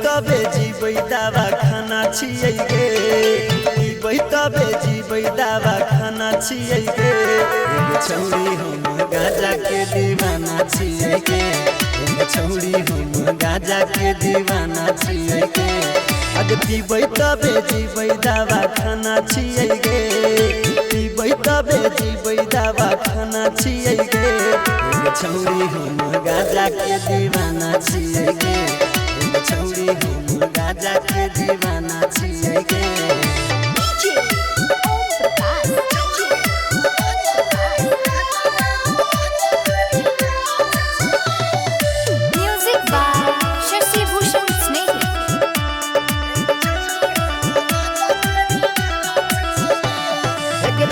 तबे जीबै दवा खाना छियै गे जीबै तबे जीबै दवा खाना छियै गे एगो छौरी हम गाजा के दीवाना छियै गे एगो छौरी हम गाजा के दीवाना छियै गे अगे पीबै तबे जीबै दवा खाना छियै गे पीबै तबे जीबै दवा खाना छियै गे एगो छौरी हम गाजा के दीवाना छियै गे छौरी हम गाजा के दीवाना छियै गे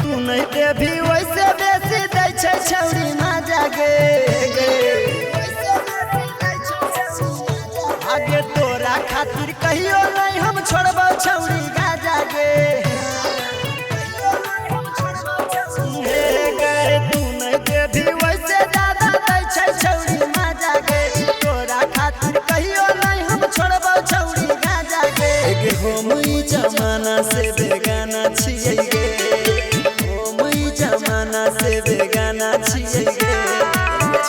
तू नहीं देवी वैसे बेसी दै छै छौरी मजा गे आगे तोरा खातिर कहियो नहीं हम छोड़बो छौरी गाजा गे हे गे तू नहीं देवी वैसे ज्यादा दै छै छौरी मजा गे तोरा खातिर कहियो नहीं हम छोड़बो छौरी गाजा गे हम ई जमाना से बेगाना छियै गे हम ई जमाना से बेगाना छियै गे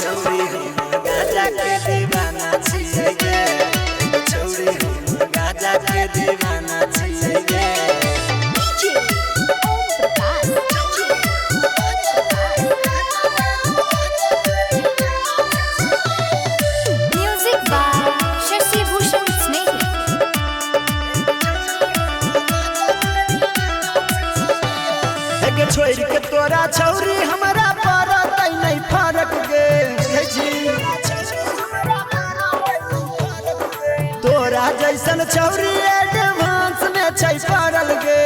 छौरी हम गाजा के दीवाना छियै गे गाजा के दीवाना छियै गे छोड़ के तोरा छौरी हमारा परत नहीं फरक गे तोरा जैसन छौरी एडवांस में छै पड़ल गे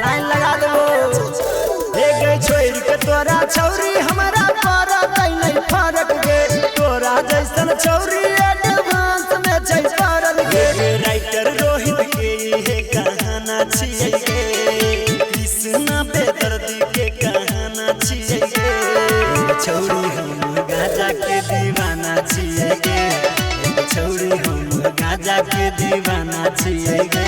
लाइन लगा देबो हे गे छोड़ के तोरा छौरी हमारा परत नहीं फरक गे तोरा जैसन छौरी एडवांस में छै पड़ल गे राइटर रोहित के ये कहाना छियै गे कृष्णा बेदर्दी के कहाना छियै गे छौरी हम गाजा के दीवाना छियै गे छौरी हम गाजा के दीवाना छियै गे।